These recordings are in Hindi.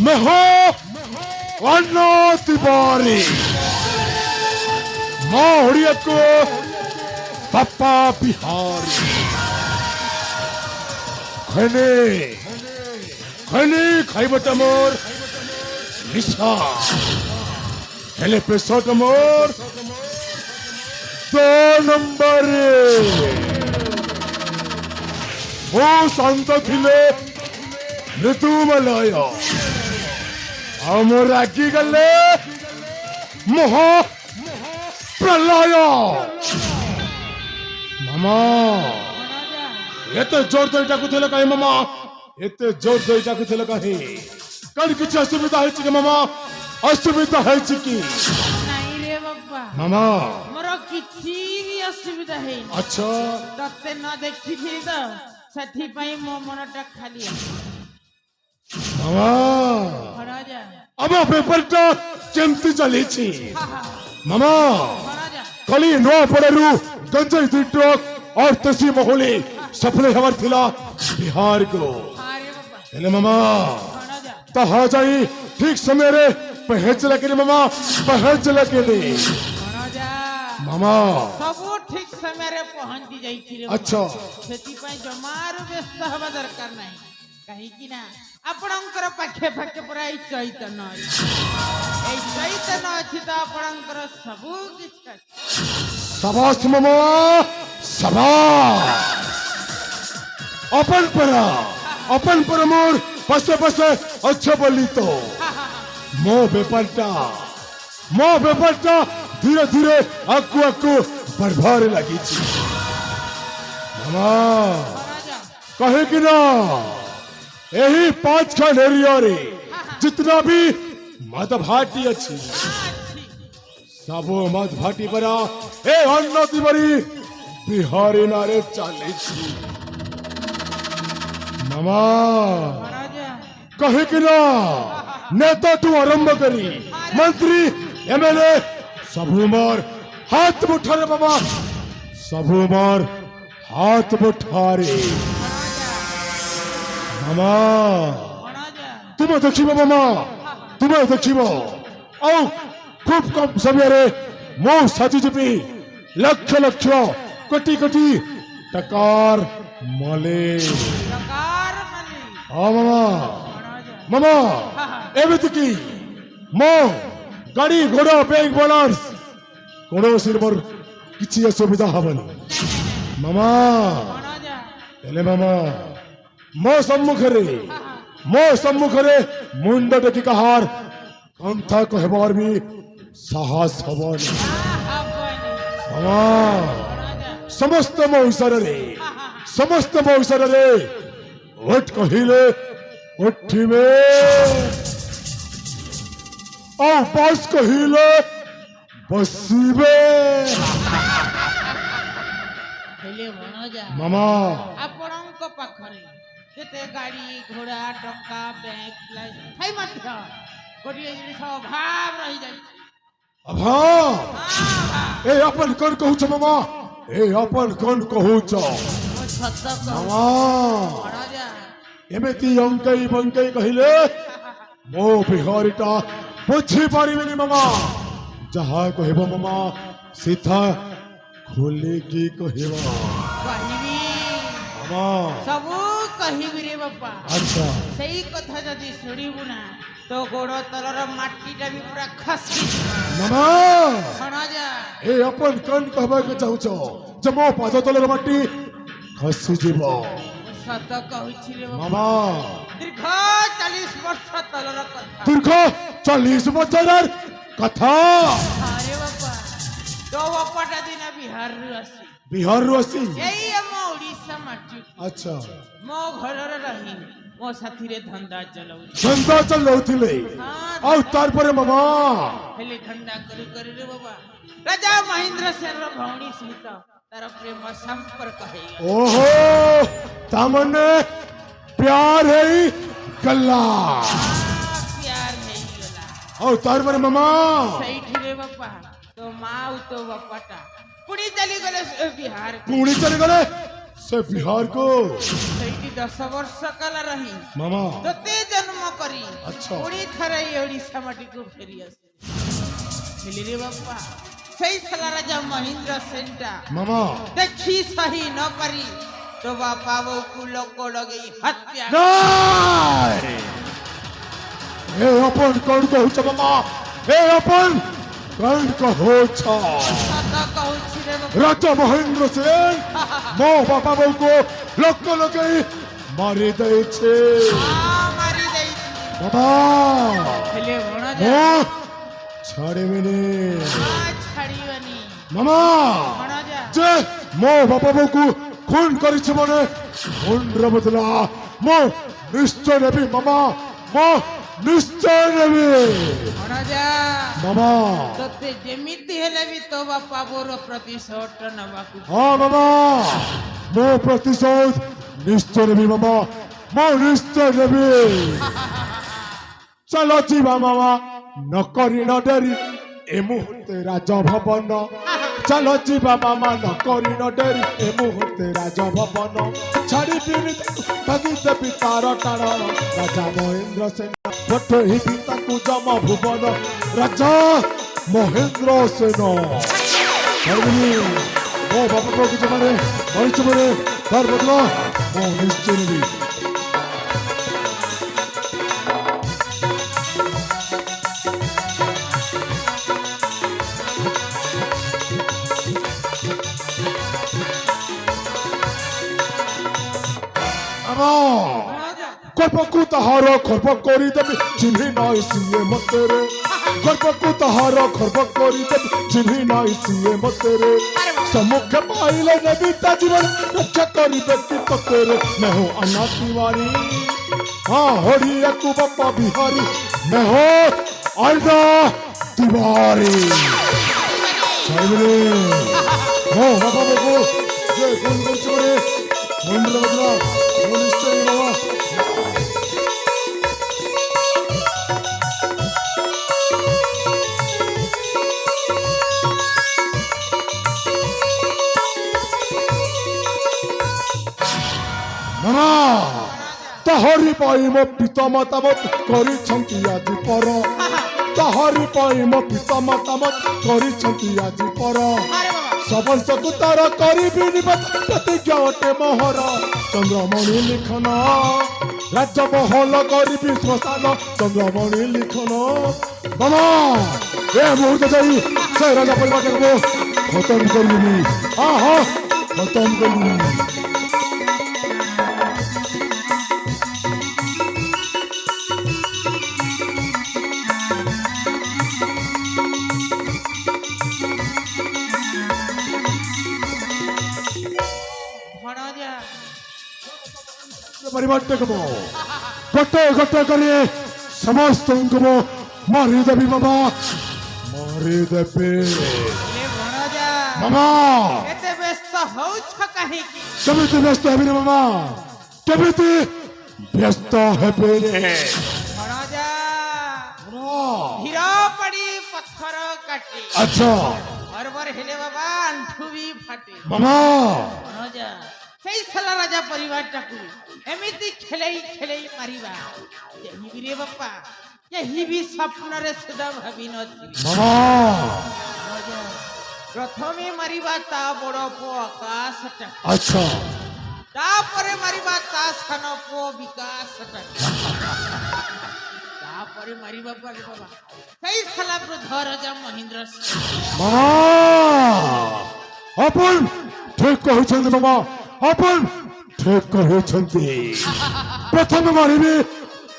मैं हूँ अन्ना तिवारी माहुड़िया को पप्पा बिहारी खने खने खाइबट मोर निशा हेले पेसोट मोर 2 नंबर वो शांत थिले ऋतुमलय आमर आगी गले महा प्रलय मामा एते जोर दई डाकुथिले काहे मामा एते जोर दई डाकुथिले काहे कल किछ असुविधा है कि मामा असुविधा है कि नहीं रे बाबा मामा मोर किछि भी असुविधा है अच्छा तते न देखि थी तो सथि पई मो मनटा खाली मामा महाराजा अब पेपरटा केमती चली छी मामा महाराजा कली नो पड़रू गंजई 2 ट्रक और तसी मोहली सफल हवर थिला बिहार को अरे बाबा हेले मामा महाराजा तहा जाई ठीक समय रे पहच लगे मामा पहच लगे दे महाराजा मामा सब ठीक समय रे पहुंची जाई थी रे अच्छा सेति पई जमार व्यस्त हवा दरकार नाही कहि कि ना आपणकर पाखे पाखे पुरा ई चैतन्य अछि तो आपणकर सब किछ सबास मामा सबास अपन पर मोर पसे पसे अच्छा बोली तो मो बेपरटा धीरे धीरे अक्कू बढ़बारे लगी छी मामा महाराजा कहे कि ना यही 5 खंड एरिया रे जितना भी मद भाटी अच्छी सब मद भाटी परा ए अन्ना तिवारी बिहारी नारे चाले छी मामा महाराजा कहे कि ना नेता तू आरंभ करी मंत्री एमएलए सब उमर हाथ उठा रे बाबा सब उमर हाथ उठा रे मामा महाराजा तुम्हें देखिबो मामा तुम्हें देखिबो औ खूब कम समय रे मो साथी जिपी लक्ष लक्ष कोटि कोटि टकार मले प्रकार मनी हाँ मामा महाराजा मामा एमिति की मो गाड़ी घोड़ा बैंक बालांस कोनो सिरबर किछि असुविधा हबनी मामा महाराजा हेले मामा मो सम्मुख रे मुंड टेकी कहार कंथा कहबार भी साहस हबनी मामा समस्त मौसर रे उठ कहिले उठी में औ बस कहिले बसीबे हेले महाराजा मामा आपणक पाखरे जेते गाड़ी घोड़ा टंका बैंक लाइस थाई मध्य गोटिए जिनिस अभाव रही जाई अब हाँ ए अपन कौन कहू छ मामा ए अपन कौन कहू छ ओ सत मामा महाराजा एमेती अंकई बंकई कहिले मो बिहारीटा बुझी पारिबेनी मामा जहा कहबो मामा सीधा खोलेगी कहबो कहिबी मामा सब कहिबी रे बापा अच्छा सही कथा जदी सुनिबु ना तो गोड़ तलर माटीटा भी पूरा खसी मामा महाराजा ए अपन कौन कहबा के चाहू छ जमो पाद तलर माटी खसी जीवो सत कहूछि रे बापा मामा दीर्घ 40 वर्ष तलर कथा दीर्घ 40 बছরের কথা अरे बापा तो बापाटा दिन बिहार रु आसी बिहार रु आसी यही हम ओडिशा माटी अच्छा मो घर रे रही मो साथी रे धंधा चलाउ धंधा चलाउथिले हां आउ तार परे मामा हेले धंधा करी रे बाबा राजा महेंद्र सेन रो भौणी सहित तार प्रेम संपर्क है ओहो तामने प्यार है गल्ला प्यार है गला आउ तार परे मामा सही रे बापा तो माऊ तो बापाटा पुणी चली गले बिहार पुणी चले गले से बिहार को ସେଇଠି 10 ବର୍ଷ କାଳ ରହି मामा ତତେ ଜନ୍ମ କରି ଆଚ୍ଛା। ପୁଣି ଥରେ ଏଇ ଓଡ଼ିଶା ମାଟିକୁ ଫେରି ଆସିଲି ହେଲିରେ ବାପା ସେଇ ସାଲା ରାଜା ମହେନ୍ଦ୍ର ସେନଟା मामा ଦେଖି ସହି ନ ପାରି ତୋ ବାପା ବୋଉକୁ ଲୋକ ଲଗେଇ ହତ୍ୟା नहीं ए अपन कौन कहूछ मामा ए अपन कौन कहूछ ସତ କହୁଛି ରେ ବାପା राजा महेंद्र सेन मो बापा बहू को लोक लोके मारी दे छे ମାରି ଦେଇଛି बाबा ହେଲେ ଭଣଜା मो छाड़े मैंने ଛାଡ଼ିବନି मामा ଭଣଜା जे मो बापा बहू को खून करिछ मने खून र बदला मो निश्चय नेबी मामा मो निश्चय नेबी ଭଣଜା मामा ତତେ ଯେମିତି ହେଲେ ବି ତୋ ବାପା ବୋର ପ୍ରତିଶୋଧ ନେବାକୁ हाँ मामा मो प्रतिशोध निश्चय नेबी मामा मो निश्चय नेबी चलो जीवा मामा न करी न डरी ए मुहूर्ते राजा भवन चलो जीवा मामा न करी न डरी ए मुहूर्ते राजा भवन छाड़ी पिनी तगी देवी तार टाण राजा महेंद्र सेन पठेही ताकू जम भुवन राजा महेंद्र सेन धर्मनी मो बापा को कि जमाने मरीच मरे धर बदला मो निश्चय नेबी ଭଣଜା गर्भकु तहार खर्ब करी देबी चिन्ही नाई सिए मतेरे गर्भकु तहार खर्ब करी देबी चिन्ही नाई सिए मतेरे सम्मुख पाइले नेबी ता जीवन रक्षा करी व्यक्ति ततेरे मैं हूँ अनाथ तिवारी हाँ होड़िया तू बापा बिहारी मैं हूँ अन्ना तिवारी साइबरे हो बाबा बाबू जे गुण गुण चोरे मंडल बदला वो निश्चय बाबा मामा तहरी पाई मो पिता माता मत करी छंती आज पर तहरी पाई मो पिता माता मत करी छंती आज पर ଆରେ ବାବା सबंसकु तार करी बिनिमत प्रतिज्ञा अटे मोहर चंद्रमणि लिखन राज्य महल करी श्मशान चंद्रमणि लिखन मामा ए मुहूर्त जाई से राजा परिवार को खत्म करिनी हाँ हाँ खत्म करिनी ଭଣଜା परिवार देखबो गटे गटे करी समस्त को मारी देवी मामा मारी देवी ହେଲେ ଭଣଜା मामा ଏତେ ବ୍ୟସ୍ତ ହଉଛ କାହିଁକି केमिति व्यस्त हेबी मामा केमिति व्यस्त हेबी रे ଭଣଜା ହୀର ପଡ଼ି ପଥର କାଟି अच्छा ବରବର ହେଲେ ବାବା ଆଣ୍ଠୁ ବି ଫାଟେ मामा ଭଣଜା ସେଇ ସାଲା ରାଜା ପରିବାରଟାକୁ ଏମିତି ଖେଳେଇ ଖେଳେଇ ମାରିବା କେହି ରେ ବାପା କେହି ବି ସ୍ୱପ୍ନରେ ସୁଦ୍ଧା ଭାବି ନଥିଲି मामा ଭଣଜା ପ୍ରଥମେ ମାରିବା ତା ବଡ଼ ପୁଅ ଆକାଶଟା अच्छा ତାପରେ ମାରିବା ତା ସାନ ପୁଅ ବିକାଶଟା ତାପରେ ମାରିବା ପରେ ବାବା ସେଇ ସାଲା ବୃଦ୍ଧ ରାଜା ମହେନ୍ଦ୍ର ସେନ। मामा अपन ठीक कहउछन्ति मामा अपन ठीक कहउछन्ति प्रथम मारिबी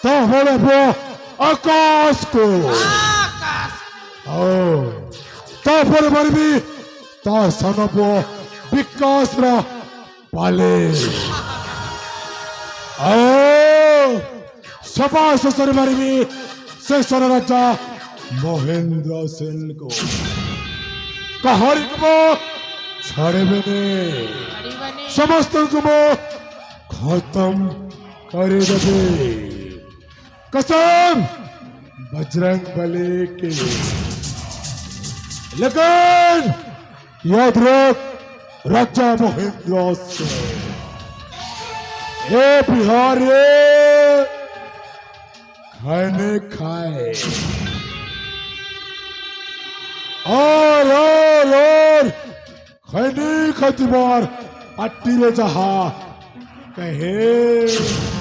तो बड़े पुओ आकाश को आकाश तापर मारिबी ता सान पुओ विकास रा पाले सभा शेषରେ ମାରିବି ଶେଷର ରାଜା ମହେନ୍ଦ୍ର ସେନଙ୍କୁ କାହାରିକୁ ମୁଁ ଛାଡ଼ିବିନି ଛାଡ଼ିବାନି ସମସ୍ତଙ୍କୁ ମୁଁ ଖତମ କରିଦେବି कसम बजरंग बली की लेकिन याद रख राजा महेंद्र सेन हे बिहारी खाने खाए और खैनी खतिमार पट्टी में जहा कहे